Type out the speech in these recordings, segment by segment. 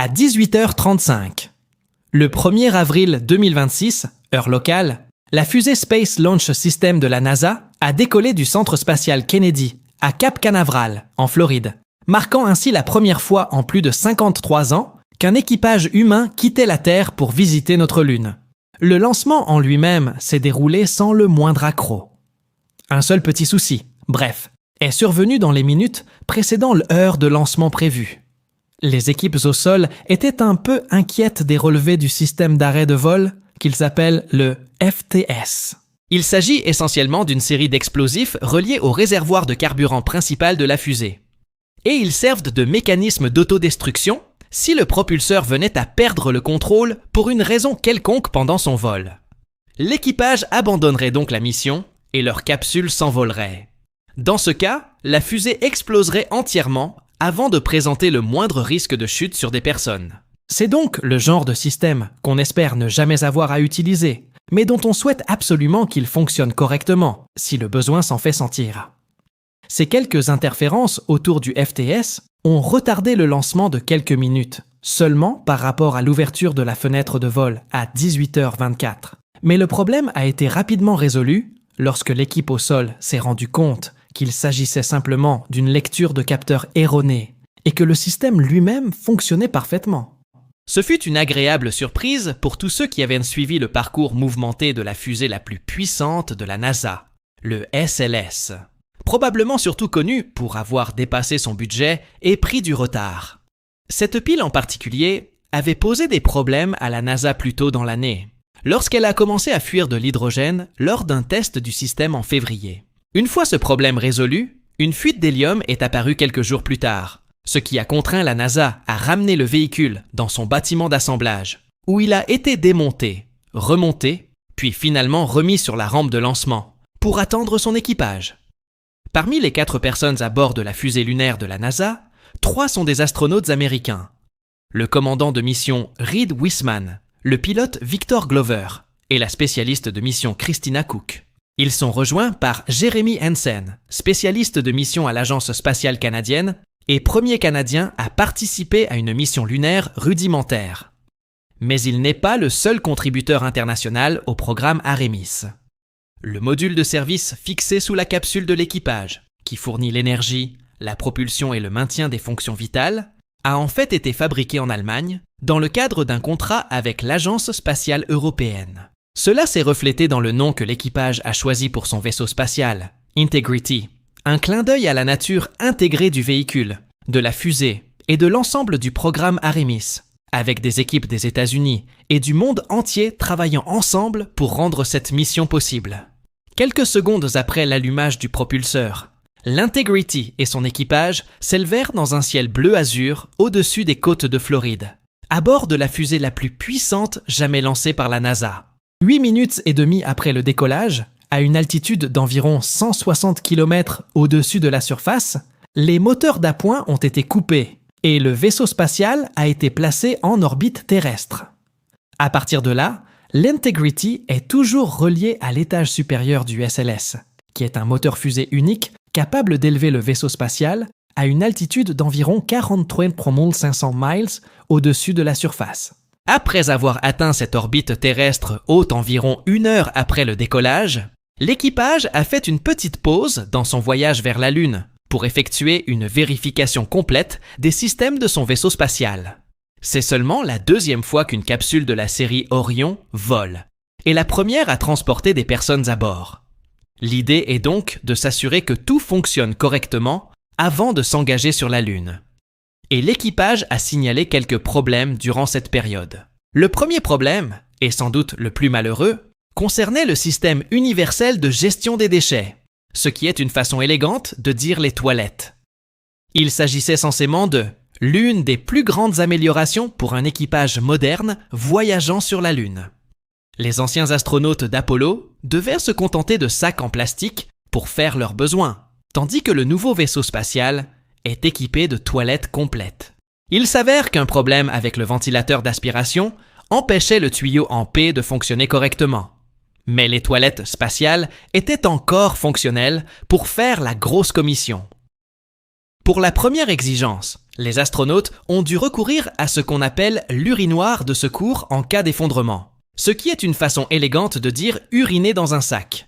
à 18h35. Le 1er avril 2026, heure locale, la fusée Space Launch System de la NASA a décollé du centre spatial Kennedy à Cap Canaveral, en Floride, marquant ainsi la première fois en plus de 53 ans qu'un équipage humain quittait la Terre pour visiter notre Lune. Le lancement en lui-même s'est déroulé sans le moindre accroc. Un seul petit souci, bref, est survenu dans les minutes précédant l'heure de lancement prévue. Les équipes au sol étaient un peu inquiètes des relevés du système d'arrêt de vol qu'ils appellent le FTS. Il s'agit essentiellement d'une série d'explosifs reliés au réservoir de carburant principal de la fusée. Et ils servent de mécanisme d'autodestruction si le propulseur venait à perdre le contrôle pour une raison quelconque pendant son vol. L'équipage abandonnerait donc la mission et leur capsule s'envolerait. Dans ce cas, la fusée exploserait entièrement avant de présenter le moindre risque de chute sur des personnes. C'est donc le genre de système qu'on espère ne jamais avoir à utiliser, mais dont on souhaite absolument qu'il fonctionne correctement, si le besoin s'en fait sentir. Ces quelques interférences autour du FTS ont retardé le lancement de quelques minutes, seulement par rapport à l'ouverture de la fenêtre de vol à 18h24. Mais le problème a été rapidement résolu lorsque l'équipe au sol s'est rendue compte qu'il s'agissait simplement d'une lecture de capteur erronée et que le système lui-même fonctionnait parfaitement. Ce fut une agréable surprise pour tous ceux qui avaient suivi le parcours mouvementé de la fusée la plus puissante de la NASA, le SLS. Probablement surtout connu pour avoir dépassé son budget et pris du retard. Cette pile en particulier avait posé des problèmes à la NASA plus tôt dans l'année, lorsqu'elle a commencé à fuir de l'hydrogène lors d'un test du système en février. Une fois ce problème résolu, une fuite d'hélium est apparue quelques jours plus tard, ce qui a contraint la NASA à ramener le véhicule dans son bâtiment d'assemblage, où il a été démonté, remonté, puis finalement remis sur la rampe de lancement, pour attendre son équipage. Parmi les 4 personnes à bord de la fusée lunaire de la NASA, 3 sont des astronautes américains. Le commandant de mission Reed Wiseman, le pilote Victor Glover et la spécialiste de mission Christina Koch. Ils sont rejoints par Jeremy Hansen, spécialiste de mission à l'Agence spatiale canadienne et premier Canadien à participer à une mission lunaire rudimentaire. Mais il n'est pas le seul contributeur international au programme Artemis. Le module de service fixé sous la capsule de l'équipage, qui fournit l'énergie, la propulsion et le maintien des fonctions vitales, a en fait été fabriqué en Allemagne dans le cadre d'un contrat avec l'Agence spatiale européenne. Cela s'est reflété dans le nom que l'équipage a choisi pour son vaisseau spatial, Integrity, un clin d'œil à la nature intégrée du véhicule, de la fusée et de l'ensemble du programme Artemis, avec des équipes des États-Unis et du monde entier travaillant ensemble pour rendre cette mission possible. Quelques secondes après l'allumage du propulseur, l'Integrity et son équipage s'élevèrent dans un ciel bleu-azur au-dessus des côtes de Floride, à bord de la fusée la plus puissante jamais lancée par la NASA. 8 minutes et demie après le décollage, à une altitude d'environ 160 km au-dessus de la surface, les moteurs d'appoint ont été coupés et le vaisseau spatial a été placé en orbite terrestre. À partir de là, l'Integrity est toujours relié à l'étage supérieur du SLS, qui est un moteur fusée unique capable d'élever le vaisseau spatial à une altitude d'environ 43 500 miles au-dessus de la surface. Après avoir atteint cette orbite terrestre haute environ 1 heure après le décollage, l'équipage a fait une petite pause dans son voyage vers la Lune pour effectuer une vérification complète des systèmes de son vaisseau spatial. C'est seulement la 2e fois qu'une capsule de la série Orion vole, et la première à transporter des personnes à bord. L'idée est donc de s'assurer que tout fonctionne correctement avant de s'engager sur la Lune. Et l'équipage a signalé quelques problèmes durant cette période. Le premier problème, et sans doute le plus malheureux, concernait le système universel de gestion des déchets, ce qui est une façon élégante de dire les toilettes. Il s'agissait censément de l'une des plus grandes améliorations pour un équipage moderne voyageant sur la Lune. Les anciens astronautes d'Apollo devaient se contenter de sacs en plastique pour faire leurs besoins, tandis que le nouveau vaisseau spatial est équipé de toilettes complètes. Il s'avère qu'un problème avec le ventilateur d'aspiration empêchait le tuyau en P de fonctionner correctement. Mais les toilettes spatiales étaient encore fonctionnelles pour faire la grosse commission. Pour la première exigence, Les astronautes ont dû recourir à ce qu'on appelle l'urinoir de secours en cas d'effondrement, ce qui est une façon élégante de dire uriner dans un sac.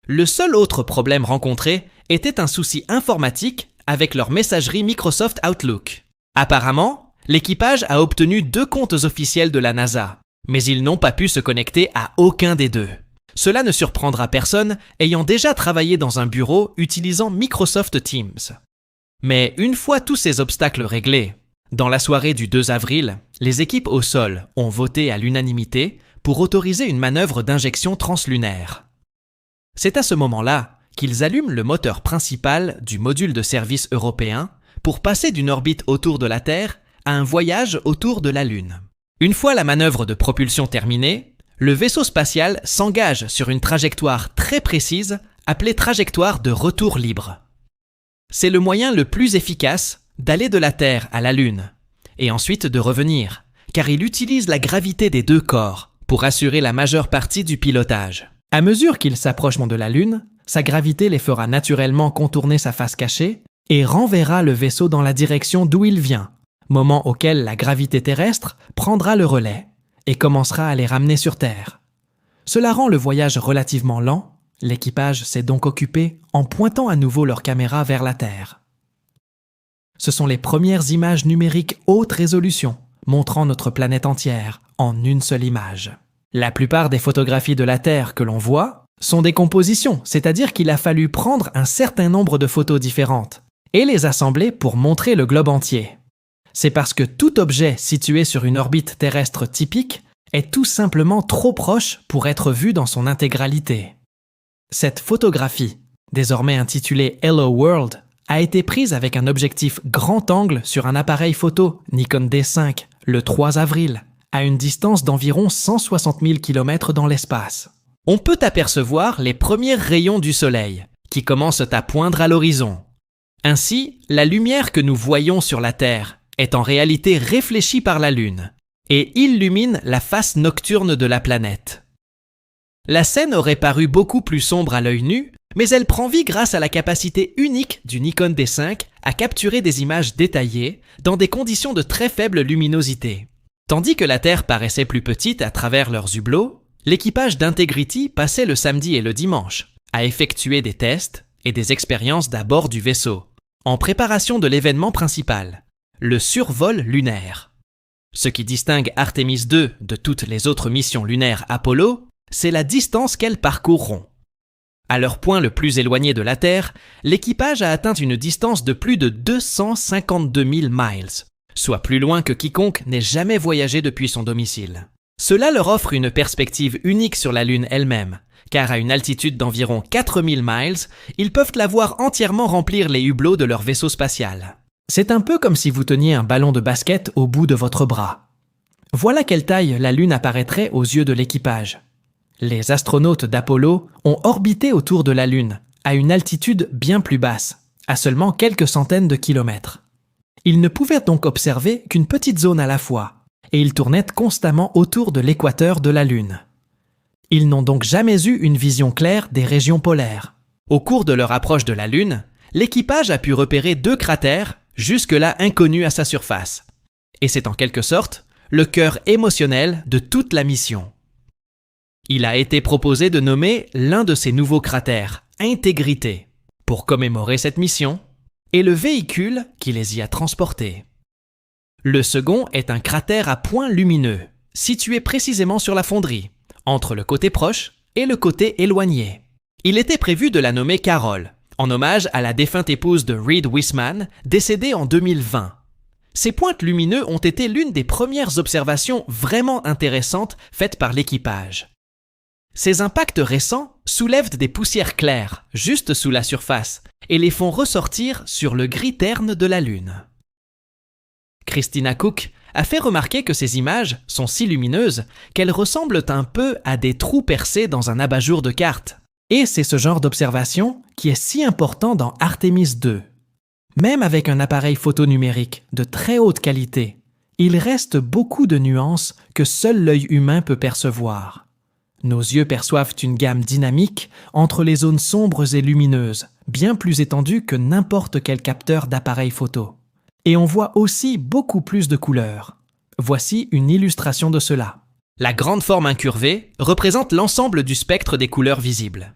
Le seul autre problème rencontré était un souci informatique avec leur messagerie Microsoft Outlook. Apparemment, l'équipage a obtenu 2 comptes officiels de la NASA, mais ils n'ont pas pu se connecter à aucun des 2. Cela ne surprendra personne ayant déjà travaillé dans un bureau utilisant Microsoft Teams. Mais une fois tous ces obstacles réglés, dans la soirée du 2 avril, les équipes au sol ont voté à l'unanimité pour autoriser une manœuvre d'injection translunaire. C'est à ce moment-là qu'ils allument le moteur principal du module de service européen pour passer d'une orbite autour de la Terre à un voyage autour de la Lune. Une fois la manœuvre de propulsion terminée, le vaisseau spatial s'engage sur une trajectoire très précise appelée trajectoire de retour libre. C'est le moyen le plus efficace d'aller de la Terre à la Lune, et ensuite de revenir, car il utilise la gravité des 2 corps pour assurer la majeure partie du pilotage. À mesure qu'ils s'approcheront de la Lune, sa gravité les fera naturellement contourner sa face cachée et renverra le vaisseau dans la direction d'où il vient, moment auquel la gravité terrestre prendra le relais et commencera à les ramener sur Terre. Cela rend le voyage relativement lent. L'équipage s'est donc occupé en pointant à nouveau leur caméra vers la Terre. Ce sont les premières images numériques haute résolution, montrant notre planète entière en une seule image. La plupart des photographies de la Terre que l'on voit sont des compositions, c'est-à-dire qu'il a fallu prendre un certain nombre de photos différentes et les assembler pour montrer le globe entier. C'est parce que tout objet situé sur une orbite terrestre typique est tout simplement trop proche pour être vu dans son intégralité. Cette photographie, désormais intitulée Hello World, a été prise avec un objectif grand angle sur un appareil photo Nikon D5 le 3 avril, à une distance d'environ 160 000 km dans l'espace. On peut apercevoir les premiers rayons du soleil, qui commencent à poindre à l'horizon. Ainsi, la lumière que nous voyons sur la Terre est en réalité réfléchie par la Lune et illumine la face nocturne de la planète. La scène aurait paru beaucoup plus sombre à l'œil nu, mais elle prend vie grâce à la capacité unique du Nikon D5 à capturer des images détaillées dans des conditions de très faible luminosité. Tandis que la Terre paraissait plus petite à travers leurs hublots, l'équipage d'Integrity passait le samedi et le dimanche à effectuer des tests et des expériences d'à bord du vaisseau, en préparation de l'événement principal, le survol lunaire. Ce qui distingue Artemis II de toutes les autres missions lunaires Apollo, c'est la distance qu'elles parcourront. À leur point le plus éloigné de la Terre, l'équipage a atteint une distance de plus de 252 000 miles, soit plus loin que quiconque n'ait jamais voyagé depuis son domicile. Cela leur offre une perspective unique sur la Lune elle-même, car à une altitude d'environ 4000 miles, ils peuvent la voir entièrement remplir les hublots de leur vaisseau spatial. C'est un peu comme si vous teniez un ballon de basket au bout de votre bras. Voilà quelle taille la Lune apparaîtrait aux yeux de l'équipage. Les astronautes d'Apollo ont orbité autour de la Lune, à une altitude bien plus basse, à seulement quelques centaines de kilomètres. Ils ne pouvaient donc observer qu'une petite zone à la fois, et ils tournaient constamment autour de l'équateur de la Lune. Ils n'ont donc jamais eu une vision claire des régions polaires. Au cours de leur approche de la Lune, l'équipage a pu repérer 2 cratères, jusque-là inconnus à sa surface. Et c'est en quelque sorte le cœur émotionnel de toute la mission. Il a été proposé de nommer l'un de ces nouveaux cratères Intégrité, pour commémorer cette mission, et le véhicule qui les y a transportés. Le second est un cratère à point lumineux, situé précisément sur la fonderie, entre le côté proche et le côté éloigné. Il était prévu de la nommer Carol, en hommage à la défunte épouse de Reed Wiseman, décédée en 2020. Ces pointes lumineux ont été l'une des premières observations vraiment intéressantes faites par l'équipage. Ces impacts récents soulèvent des poussières claires, juste sous la surface, et les font ressortir sur le gris terne de la Lune. Christina Koch a fait remarquer que ces images sont si lumineuses qu'elles ressemblent un peu à des trous percés dans un abat-jour de cartes. Et c'est ce genre d'observation qui est si important dans Artemis II. Même avec un appareil photo numérique de très haute qualité, il reste beaucoup de nuances que seul l'œil humain peut percevoir. Nos yeux perçoivent une gamme dynamique entre les zones sombres et lumineuses, bien plus étendue que n'importe quel capteur d'appareil photo. Et on voit aussi beaucoup plus de couleurs. Voici une illustration de cela. La grande forme incurvée représente l'ensemble du spectre des couleurs visibles.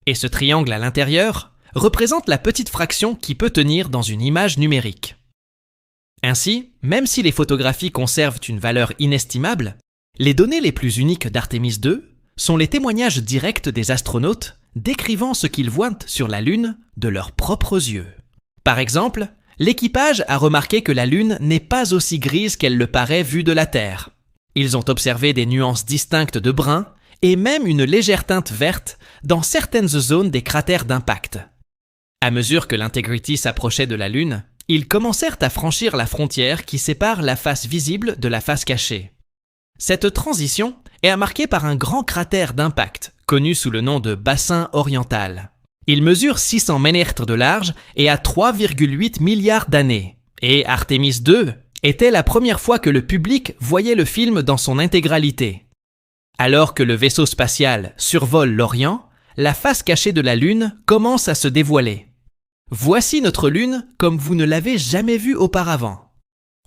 Et ce triangle à l'intérieur représente la petite fraction qui peut tenir dans une image numérique. Ainsi, même si les photographies conservent une valeur inestimable, les données les plus uniques d'Artemis II sont les témoignages directs des astronautes décrivant ce qu'ils voient sur la Lune de leurs propres yeux. Par exemple, l'équipage a remarqué que la Lune n'est pas aussi grise qu'elle le paraît vue de la Terre. Ils ont observé des nuances distinctes de brun et même une légère teinte verte dans certaines zones des cratères d'impact. À mesure que l'Integrity s'approchait de la Lune, ils commencèrent à franchir la frontière qui sépare la face visible de la face cachée. Cette transition est marquée par un grand cratère d'impact, connu sous le nom de bassin oriental. Il mesure 600 mètres de large et a 3,8 milliards d'années. Et Artemis II était la première fois que le public voyait le film dans son intégralité. Alors que le vaisseau spatial survole l'Orient, la face cachée de la Lune commence à se dévoiler. Voici notre Lune comme vous ne l'avez jamais vue auparavant.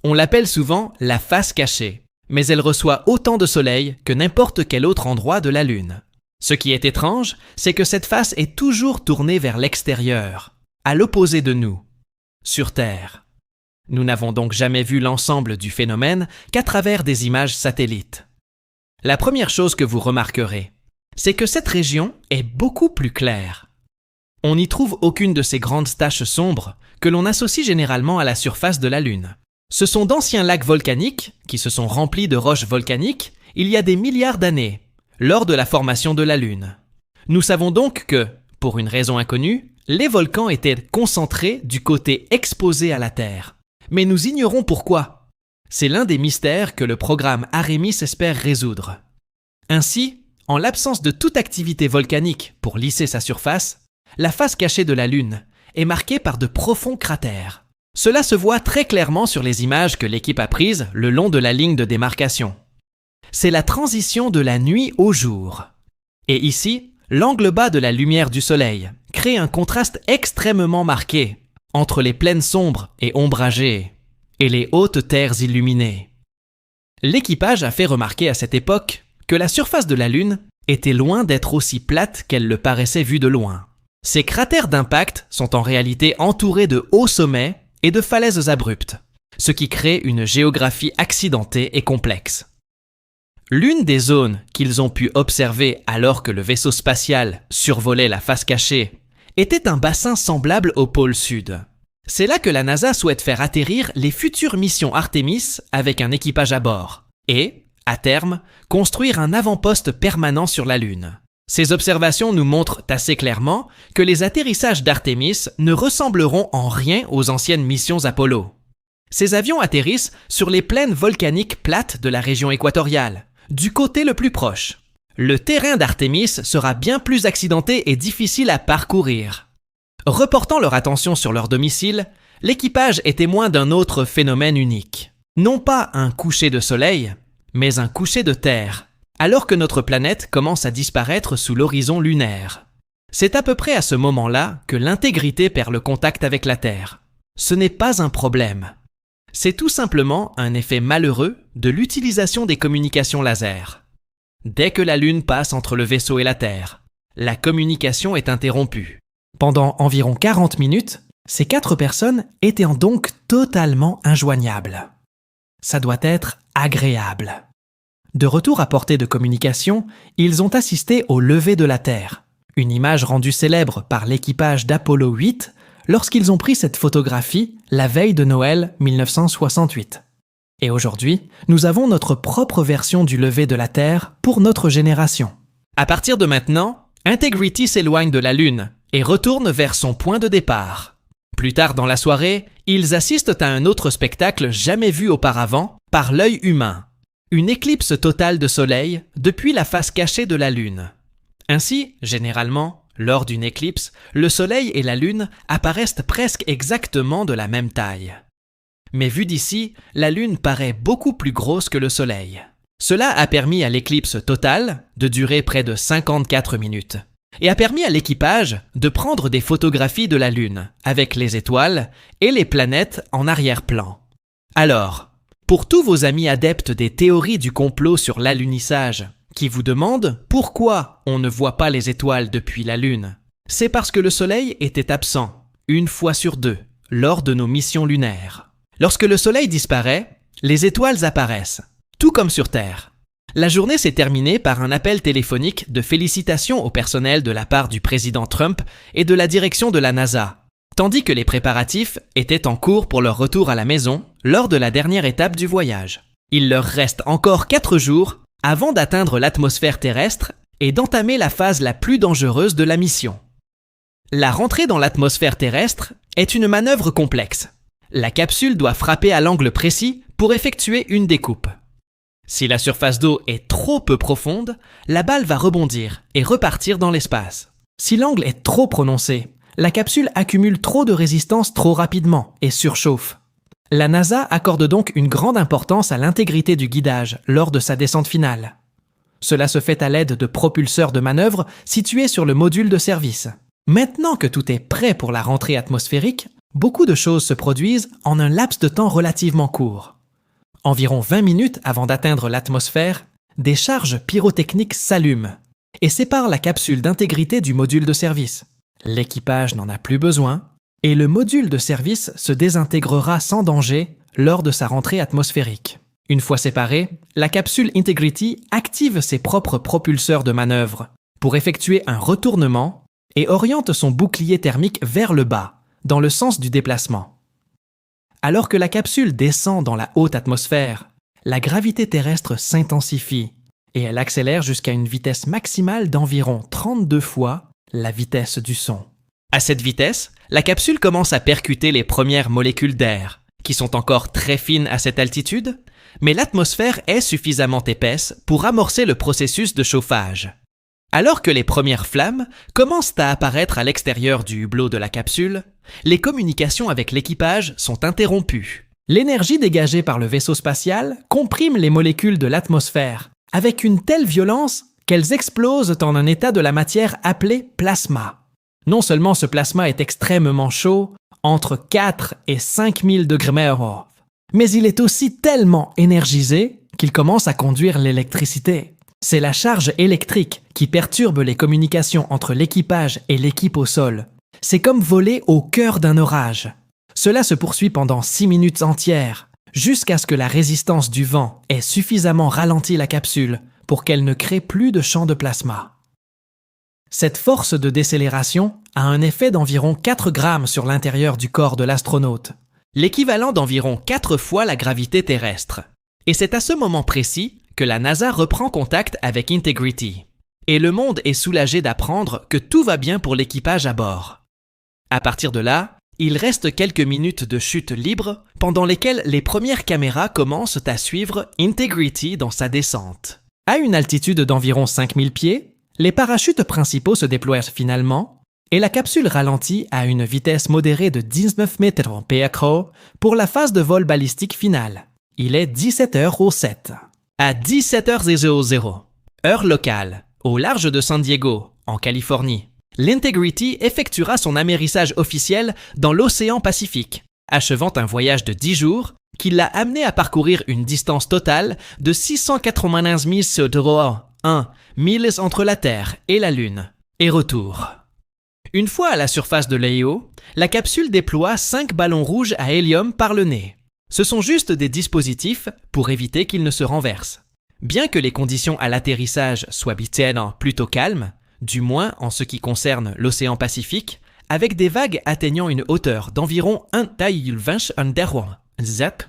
On l'appelle souvent la face cachée, mais elle reçoit autant de soleil que n'importe quel autre endroit de la Lune. Ce qui est étrange, c'est que cette face est toujours tournée vers l'extérieur, à l'opposé de nous, sur Terre. Nous n'avons donc jamais vu l'ensemble du phénomène qu'à travers des images satellites. La première chose que vous remarquerez, c'est que cette région est beaucoup plus claire. On n'y trouve aucune de ces grandes taches sombres que l'on associe généralement à la surface de la Lune. Ce sont d'anciens lacs volcaniques qui se sont remplis de roches volcaniques il y a des milliards d'années, lors de la formation de la Lune. Nous savons donc que, pour une raison inconnue, les volcans étaient concentrés du côté exposé à la Terre. Mais nous ignorons pourquoi. C'est l'un des mystères que le programme Artemis espère résoudre. Ainsi, en l'absence de toute activité volcanique pour lisser sa surface, la face cachée de la Lune est marquée par de profonds cratères. Cela se voit très clairement sur les images que l'équipe a prises le long de la ligne de démarcation. C'est la transition de la nuit au jour. Et ici, l'angle bas de la lumière du soleil crée un contraste extrêmement marqué entre les plaines sombres et ombragées et les hautes terres illuminées. L'équipage a fait remarquer à cette époque que la surface de la Lune était loin d'être aussi plate qu'elle le paraissait vue de loin. Ces cratères d'impact sont en réalité entourés de hauts sommets et de falaises abruptes, ce qui crée une géographie accidentée et complexe. L'une des zones qu'ils ont pu observer alors que le vaisseau spatial survolait la face cachée était un bassin semblable au pôle sud. C'est là que la NASA souhaite faire atterrir les futures missions Artemis avec un équipage à bord et, à terme, construire un avant-poste permanent sur la Lune. Ces observations nous montrent assez clairement que les atterrissages d'Artemis ne ressembleront en rien aux anciennes missions Apollo. Ces avions atterrissent sur les plaines volcaniques plates de la région équatoriale, du côté le plus proche. Le terrain d'Artemis sera bien plus accidenté et difficile à parcourir. Reportant leur attention sur leur domicile, l'équipage est témoin d'un autre phénomène unique. Non pas un coucher de soleil, mais un coucher de terre, alors que notre planète commence à disparaître sous l'horizon lunaire. C'est à peu près à ce moment-là que l'intégrité perd le contact avec la Terre. Ce n'est pas un problème. C'est tout simplement un effet malheureux de l'utilisation des communications laser. Dès que la Lune passe entre le vaisseau et la Terre, la communication est interrompue. Pendant environ 40 minutes, ces 4 personnes étaient donc totalement injoignables. Ça doit être agréable. De retour à portée de communication, ils ont assisté au lever de la Terre, une image rendue célèbre par l'équipage d'Apollo 8 lorsqu'ils ont pris cette photographie la veille de Noël 1968. Et aujourd'hui, nous avons notre propre version du lever de la Terre pour notre génération. À partir de maintenant, Integrity s'éloigne de la Lune et retourne vers son point de départ. Plus tard dans la soirée, ils assistent à un autre spectacle jamais vu auparavant par l'œil humain. Une éclipse totale de soleil depuis la face cachée de la Lune. Ainsi, généralement, lors d'une éclipse, le soleil et la Lune apparaissent presque exactement de la même taille. Mais vu d'ici, la Lune paraît beaucoup plus grosse que le soleil. Cela a permis à l'éclipse totale de durer près de 54 minutes. et a permis à l'équipage de prendre des photographies de la Lune, avec les étoiles et les planètes en arrière-plan. Alors, pour tous vos amis adeptes des théories du complot sur l'alunissage, qui vous demandent pourquoi on ne voit pas les étoiles depuis la Lune, c'est parce que le Soleil était absent, une fois sur deux, lors de nos missions lunaires. Lorsque le Soleil disparaît, les étoiles apparaissent, tout comme sur Terre. La journée s'est terminée par un appel téléphonique de félicitations au personnel de la part du président Trump et de la direction de la NASA, tandis que les préparatifs étaient en cours pour leur retour à la maison lors de la dernière étape du voyage. Il leur reste encore 4 jours avant d'atteindre l'atmosphère terrestre et d'entamer la phase la plus dangereuse de la mission. La rentrée dans l'atmosphère terrestre est une manœuvre complexe. La capsule doit frapper à l'angle précis pour effectuer une découpe. Si la surface d'eau est trop peu profonde, la balle va rebondir et repartir dans l'espace. Si l'angle est trop prononcé, la capsule accumule trop de résistance trop rapidement et surchauffe. La NASA accorde donc une grande importance à l'intégrité du guidage lors de sa descente finale. Cela se fait à l'aide de propulseurs de manœuvre situés sur le module de service. Maintenant que tout est prêt pour la rentrée atmosphérique, beaucoup de choses se produisent en un laps de temps relativement court. Environ 20 minutes avant d'atteindre l'atmosphère, des charges pyrotechniques s'allument et séparent la capsule d'intégrité du module de service. L'équipage n'en a plus besoin et le module de service se désintégrera sans danger lors de sa rentrée atmosphérique. Une fois séparée, la capsule Integrity active ses propres propulseurs de manœuvre pour effectuer un retournement et oriente son bouclier thermique vers le bas, dans le sens du déplacement. Alors que la capsule descend dans la haute atmosphère, la gravité terrestre s'intensifie et elle accélère jusqu'à une vitesse maximale d'environ 32 fois la vitesse du son. À cette vitesse, la capsule commence à percuter les premières molécules d'air, qui sont encore très fines à cette altitude, mais l'atmosphère est suffisamment épaisse pour amorcer le processus de chauffage. Alors que les premières flammes commencent à apparaître à l'extérieur du hublot de la capsule, les communications avec l'équipage sont interrompues. L'énergie dégagée par le vaisseau spatial comprime les molécules de l'atmosphère avec une telle violence qu'elles explosent en un état de la matière appelé plasma. Non seulement ce plasma est extrêmement chaud, entre 4 et 5000 degrés, mais il est aussi tellement énergisé qu'il commence à conduire l'électricité. C'est la charge électrique qui perturbe les communications entre l'équipage et l'équipe au sol. C'est comme voler au cœur d'un orage. Cela se poursuit pendant 6 minutes entières, jusqu'à ce que la résistance du vent ait suffisamment ralenti la capsule pour qu'elle ne crée plus de champ de plasma. Cette force de décélération a un effet d'environ 4 grammes sur l'intérieur du corps de l'astronaute, l'équivalent d'environ 4 fois la gravité terrestre. Et c'est à ce moment précis que la NASA reprend contact avec Integrity. Et le monde est soulagé d'apprendre que tout va bien pour l'équipage à bord. À partir de là, il reste quelques minutes de chute libre pendant lesquelles les premières caméras commencent à suivre Integrity dans sa descente. À une altitude d'environ 5000 pieds, les parachutes principaux se déploient finalement et la capsule ralentit à une vitesse modérée de 19 mètres per pour la phase de vol balistique finale. Il est 17h07. À 17h00, heure locale, au large de San Diego, en Californie, l'Integrity effectuera son amérissage officiel dans l'océan Pacifique, achevant un voyage de 10 jours qui l'a amené à parcourir une distance totale de 691 milles entre la Terre et la Lune, et retour. Une fois à la surface de l'Io, la capsule déploie 5 ballons rouges à hélium par le nez. Ce sont juste des dispositifs pour éviter qu'ils ne se renversent. Bien que les conditions à l'atterrissage soient plutôt calmes, du moins en ce qui concerne l'océan Pacifique, avec des vagues atteignant une hauteur d'environ 1,20 zap,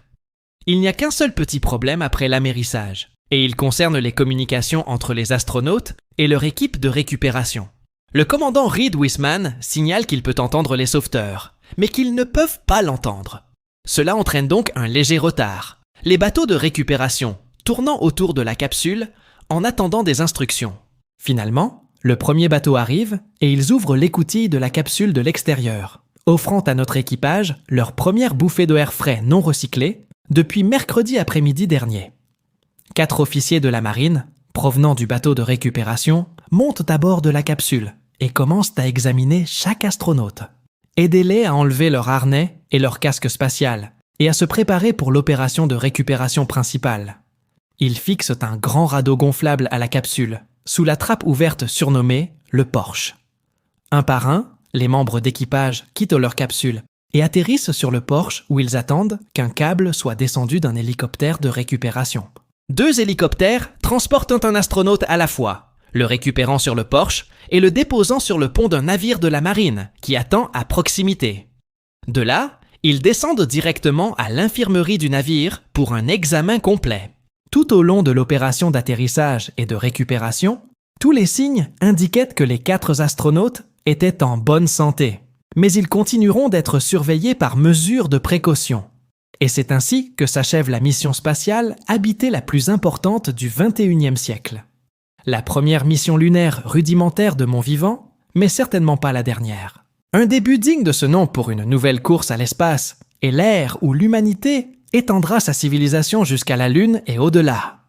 il n'y a qu'un seul petit problème après l'amérissage, et il concerne les communications entre les astronautes et leur équipe de récupération. Le commandant Reed Wiseman signale qu'il peut entendre les sauveteurs, mais qu'ils ne peuvent pas l'entendre. Cela entraîne donc un léger retard, les bateaux de récupération tournant autour de la capsule en attendant des instructions. Finalement, le premier bateau arrive et ils ouvrent l'écoutille de la capsule de l'extérieur, offrant à notre équipage leur première bouffée d'air frais non recyclé depuis mercredi après-midi dernier. 4 officiers de la marine, provenant du bateau de récupération, montent à bord de la capsule et commencent à examiner chaque astronaute. Aidez-les à enlever leur harnais et leur casque spatial et à se préparer pour l'opération de récupération principale. Ils fixent un grand radeau gonflable à la capsule, sous la trappe ouverte surnommée le Porsche. Un par un, les membres d'équipage quittent leur capsule et atterrissent sur le Porsche où ils attendent qu'un câble soit descendu d'un hélicoptère de récupération. 2 hélicoptères transportent un astronaute à la fois, le récupérant sur le Porsche et le déposant sur le pont d'un navire de la marine qui attend à proximité. De là, ils descendent directement à l'infirmerie du navire pour un examen complet. Tout au long de l'opération d'atterrissage et de récupération, tous les signes indiquaient que les 4 astronautes étaient en bonne santé, mais ils continueront d'être surveillés par mesure de précaution. Et c'est ainsi que s'achève la mission spatiale habitée la plus importante du XXIe siècle. La première mission lunaire rudimentaire de mon vivant, mais certainement pas la dernière. Un début digne de ce nom pour une nouvelle course à l'espace et l'ère où l'humanité étendra sa civilisation jusqu'à la Lune et au-delà.